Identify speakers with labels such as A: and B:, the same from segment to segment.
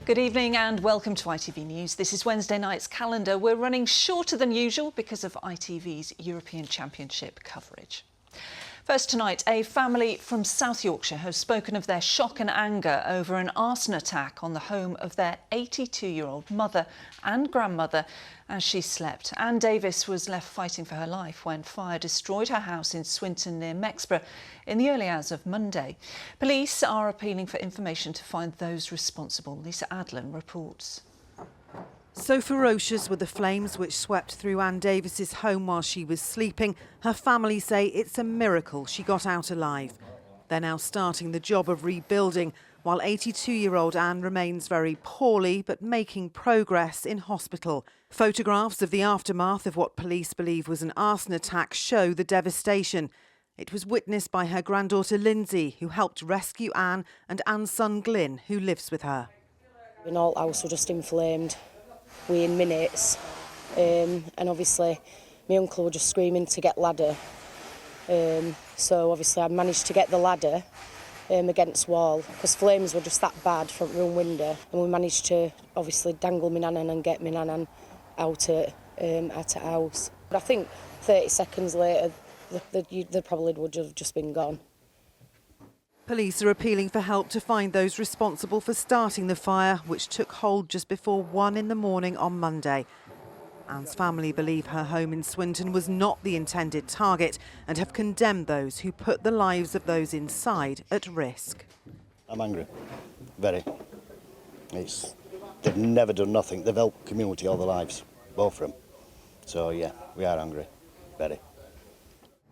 A: Good evening and welcome to ITV News. This is Wednesday night's calendar. We're running shorter than usual because of ITV's European Championship coverage. First tonight, a family from South Yorkshire have spoken of their shock and anger over an arson attack on the home of their 82-year-old mother and grandmother as she slept. Anne Davis was left fighting for her life when fire destroyed her house in Swinton near Mexborough in the early hours of Monday. Police are appealing for information to find those responsible. Lisa Adlam reports.
B: So ferocious were the flames which swept through Anne Davis's home while she was sleeping. Her family say it's a miracle she got out alive. They're now starting the job of rebuilding, while 82-year-old Anne remains very poorly but making progress in hospital. Photographs of the aftermath of what police believe was an arson attack show the devastation. It was witnessed by her granddaughter Lindsay, who helped rescue Anne, and Anne's son Glyn, who lives with her.
C: The whole house was just inflamed within minutes, and obviously my uncle was just screaming to get ladder, so obviously I managed to get the ladder against wall because flames were just that bad front room window, and we managed to obviously dangle my nanan and get my nanan out at the house. But I think 30 seconds later they probably would have just been gone.
B: Police are appealing for help to find those responsible for starting the fire, which took hold just before 1 in the morning on Monday. Anne's family believe her home in Swinton was not the intended target and have condemned those who put the lives of those inside at risk.
D: I'm angry, very. They've never done nothing. They've helped community all their lives, both of them. So yeah, we are angry, very.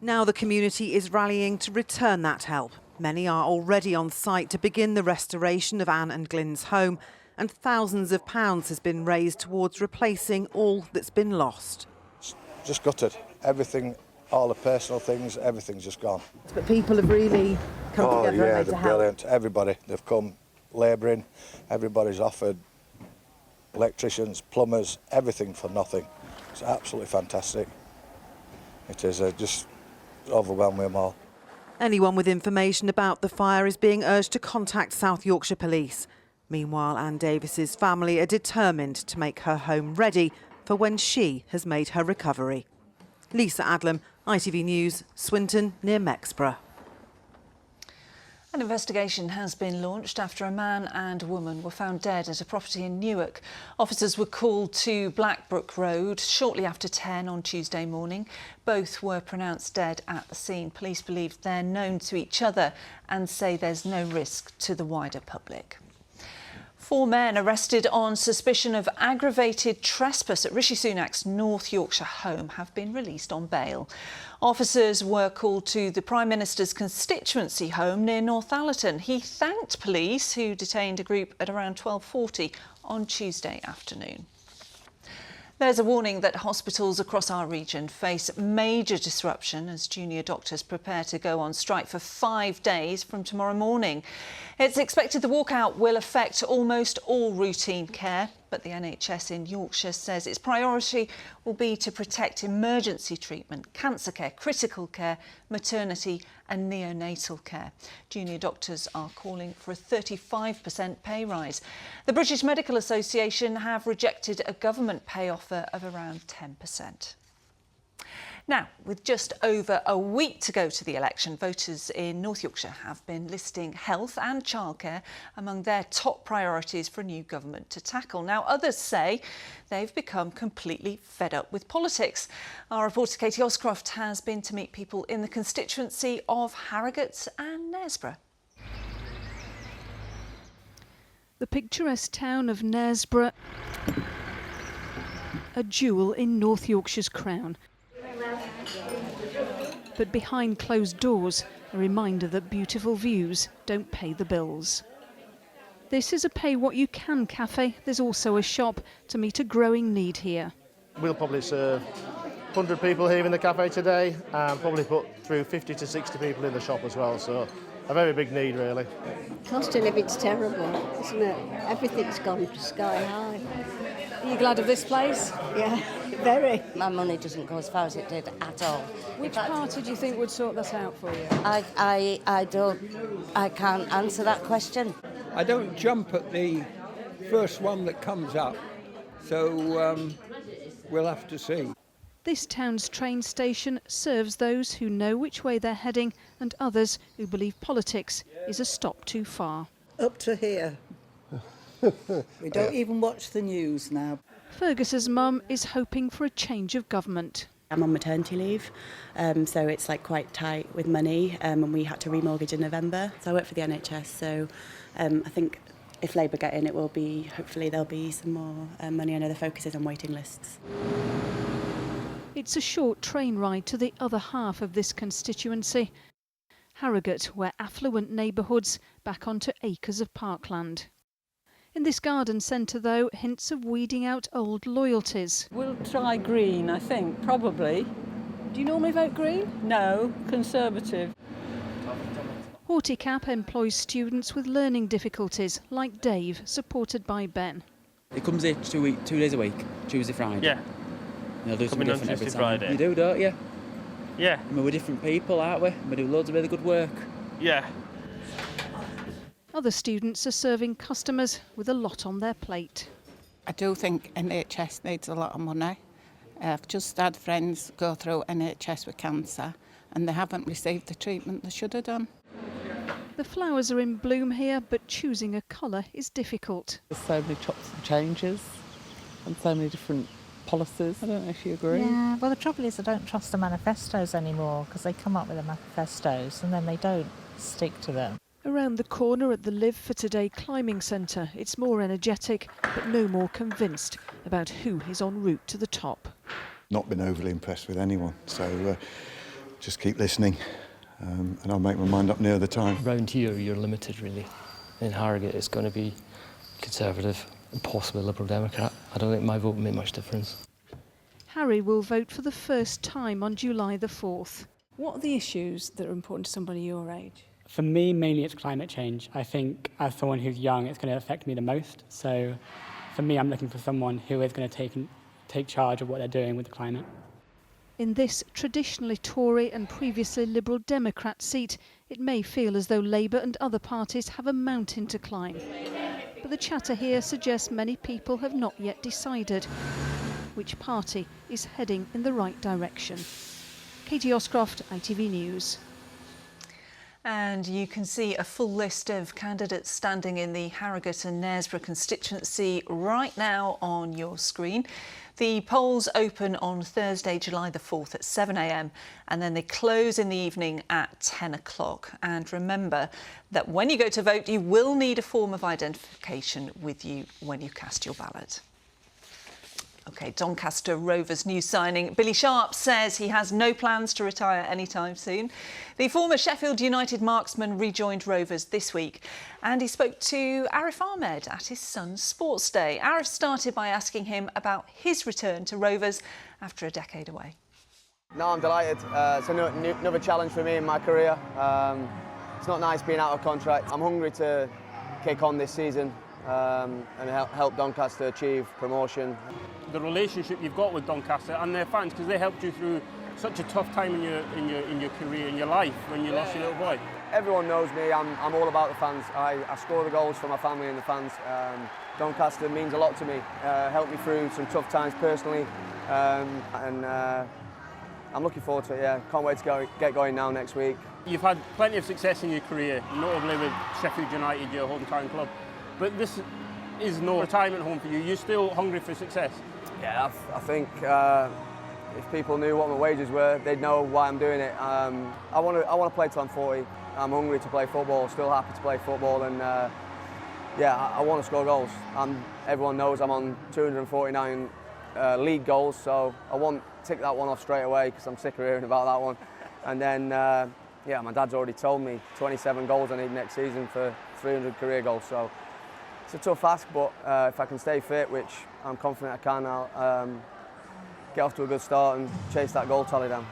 B: Now the community is rallying to return that help. Many are already on site to begin the restoration of Anne and Glyn's home, and thousands of pounds has been raised towards replacing all that's been lost.
E: Just gutted. Everything, all the personal things, everything's just gone.
B: But people have really come together and made to help.
E: They're brilliant. Everybody, they've come labouring. Everybody's offered electricians, plumbers, everything for nothing. It's absolutely fantastic. It is just overwhelming them all.
B: Anyone with information about the fire is being urged to contact South Yorkshire Police. Meanwhile, Anne Davis's family are determined to make her home ready for when she has made her recovery. Lisa Adlam, ITV News, Swinton near Mexborough.
A: An investigation has been launched after a man and woman were found dead at a property in Newark. Officers were called to Blackbrook Road shortly after 10 on Tuesday morning. Both were pronounced dead at the scene. Police believe they're known to each other and say there's no risk to the wider public. 4 men arrested on suspicion of aggravated trespass at Rishi Sunak's North Yorkshire home have been released on bail. Officers were called to the Prime Minister's constituency home near Northallerton. He thanked police who detained a group at around 12:40 on Tuesday afternoon. There's a warning that hospitals across our region face major disruption as junior doctors prepare to go on strike for 5 days from tomorrow morning. It's expected the walkout will affect almost all routine care, but the NHS in Yorkshire says its priority will be to protect emergency treatment, cancer care, critical care, maternity and neonatal care. Junior doctors are calling for a 35% pay rise. The British Medical Association have rejected a government pay offer of around 10%. Now, with just over a week to go to the election, voters in North Yorkshire have been listing health and childcare among their top priorities for a new government to tackle. Now, others say they've become completely fed up with politics. Our reporter Katie Oscroft has been to meet people in the constituency of Harrogate and Knaresborough.
F: The picturesque town of Knaresborough, a jewel in North Yorkshire's crown. But behind closed doors, a reminder that beautiful views don't pay the bills. This is a pay what you can cafe. There's also a shop to meet a growing need here.
G: We'll probably serve 100 people here in the cafe today and probably put through 50 to 60 people in the shop as well, so a very big need really.
H: Cost of living's terrible, isn't it? Everything's gone sky high.
F: Are you glad of this place?
H: Yeah, very.
I: My money doesn't go as far as it did at all.
F: Which party do you think would sort that out for you?
I: I can't answer that question.
J: I don't jump at the first one that comes up, so we'll have to see.
F: This town's train station serves those who know which way they're heading and others who believe politics is a stop too far.
K: Up to here. We don't even watch the news now.
F: Fergus's mum is hoping for a change of government.
I: I'm on maternity leave, so it's like quite tight with money, and we had to remortgage in November. So I work for the NHS, so I think if Labour get in, it will be, hopefully there'll be some more money. I know the focus is on waiting lists.
F: It's a short train ride to the other half of this constituency, Harrogate, where affluent neighbourhoods back onto acres of parkland. In this garden centre, though, hints of weeding out old loyalties.
L: We'll try Green, I think, probably.
F: Do you normally vote Green?
L: No, Conservative.
F: Horticap employs students with learning difficulties, like Dave, supported by Ben.
M: He comes here 2 days a week, Tuesday, Friday.
N: Yeah.
M: He'll do something different every time.
N: Friday.
M: You do, don't you?
N: Yeah.
M: I mean, we're different people, aren't we? We do loads of really good work.
N: Yeah.
F: Other students are serving customers with a lot on their plate.
O: I do think NHS needs a lot of money. I've just had friends go through NHS with cancer and they haven't received the treatment they should have done.
F: The flowers are in bloom here, but choosing a colour is difficult.
P: There's so many chops and changes and so many different policies. I don't know if you agree.
Q: Yeah, well the trouble is I don't trust the manifestos anymore because they come up with the manifestos and then they don't stick to them.
F: Around the corner at the Live for Today climbing centre, it's more energetic but no more convinced about who is en route to the top.
R: Not been overly impressed with anyone, so just keep listening and I'll make my mind up near the time.
S: Round here you're limited really. In Harrogate it's going to be Conservative and possibly Liberal Democrat. I don't think my vote will make much difference.
F: Harry will vote for the first time on July the 4th.
T: What are the issues that are important to somebody your age?
U: For me, mainly it's climate change. I think as someone who's young, it's going to affect me the most. So for me, I'm looking for someone who is going to take charge of what they're doing with the climate.
F: In this traditionally Tory and previously Liberal Democrat seat, it may feel as though Labour and other parties have a mountain to climb. But the chatter here suggests many people have not yet decided which party is heading in the right direction. Katie Oscroft, ITV News.
A: And you can see a full list of candidates standing in the Harrogate and Knaresborough constituency right now on your screen. The polls open on Thursday, July the 4th at 7 a.m. and then they close in the evening at 10 o'clock. And remember that when you go to vote, you will need a form of identification with you when you cast your ballot. OK, Doncaster Rovers new signing Billy Sharp says he has no plans to retire anytime soon. The former Sheffield United marksman rejoined Rovers this week and he spoke to Arif Ahmed at his son's sports day. Arif started by asking him about his return to Rovers after a decade away.
V: No, I'm delighted. It's another challenge for me in my career. It's not nice being out of contract. I'm hungry to kick on this season and help Doncaster achieve promotion.
N: The relationship you've got with Doncaster and their fans, because they helped you through such a tough time in your career, in your life, when you lost your little boy.
V: Everyone knows me. I'm all about the fans. I score the goals for my family and the fans. Doncaster means a lot to me. Helped me through some tough times personally, and I'm looking forward to it. Yeah, can't wait to get going now next week.
N: You've had plenty of success in your career, notably with Sheffield United, your hometown club. But this is no retirement home for you. You're still hungry for success.
V: Yeah, I think if people knew what my wages were, they'd know why I'm doing it. I want to play till I'm 40. I'm hungry to play football. Still happy to play football, and yeah, I want to score goals. Everyone knows I'm on 249 league goals, so I won't tick that one off straight away because I'm sick of hearing about that one. And then, yeah, my dad's already told me 27 goals I need next season for 300 career goals. So it's a tough ask, but if I can stay fit, which I'm confident I can, I'll get off to a good start and chase that goal tally down.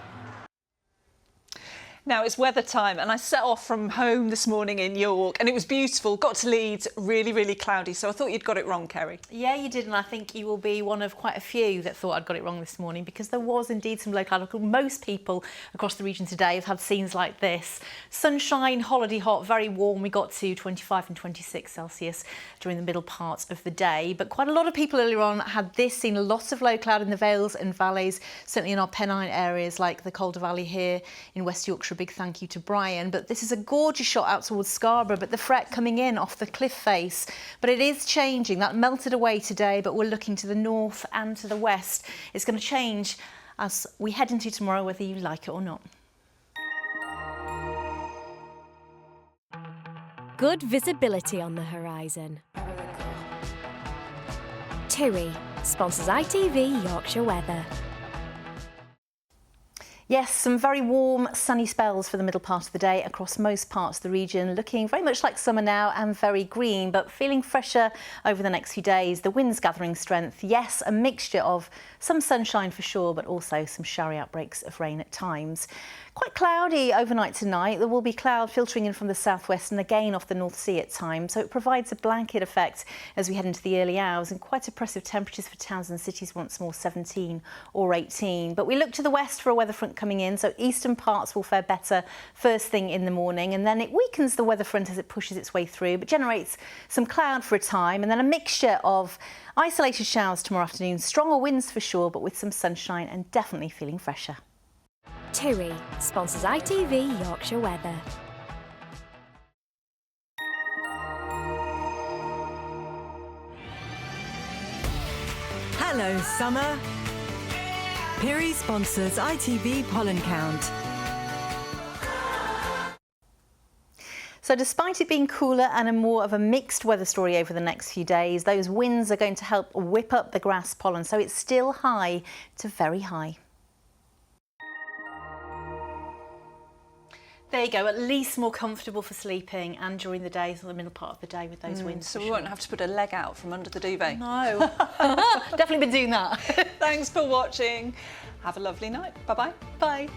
A: Now it's weather time, and I set off from home this morning in York, and it was beautiful. Got to Leeds, really, really cloudy. So I thought you'd got it wrong, Kerry.
C: Yeah, you did, and I think you will be one of quite a few that thought I'd got it wrong this morning, because there was indeed some low cloud. Most people across the region today have had scenes like this. Sunshine, holiday hot, very warm. We got to 25 and 26 Celsius during the middle part of the day. But quite a lot of people earlier on had this, seen lots of low cloud in the Vales and valleys, certainly in our Pennine areas like the Calder Valley here in West Yorkshire. A big thank you to Brian. But this is a gorgeous shot out towards Scarborough, but the fret coming in off the cliff face. But it is changing. That melted away today, but we're looking to the north and to the west. It's going to change as we head into tomorrow, whether you like it or not.
D: Good visibility on the horizon. TUI sponsors ITV Yorkshire Weather.
C: Yes, some very warm, sunny spells for the middle part of the day across most parts of the region, looking very much like summer now and very green, but feeling fresher over the next few days. The wind's gathering strength. Yes, a mixture of some sunshine for sure, but also some showery outbreaks of rain at times. Quite cloudy overnight tonight. There will be cloud filtering in from the southwest and again off the North Sea at times, so it provides a blanket effect as we head into the early hours, and quite oppressive temperatures for towns and cities once more, 17 or 18. But we look to the west for a weather front coming in, so eastern parts will fare better first thing in the morning, and then it weakens the weather front as it pushes its way through, but generates some cloud for a time, and then a mixture of isolated showers tomorrow afternoon, stronger winds for sure, but with some sunshine and definitely feeling fresher.
D: TUI sponsors ITV Yorkshire Weather.
W: Hello, summer. Piri sponsors ITV Pollen Count.
C: So despite it being cooler and a more of a mixed weather story over the next few days, those winds are going to help whip up the grass pollen, so it's still high to very high. There you go, at least more comfortable for sleeping and during the day, so the middle part of the day with those winds.
A: So we won't have to put a leg out from under the duvet.
C: No, definitely been doing that.
A: Thanks for watching. Have a lovely night. Bye-bye.
C: Bye.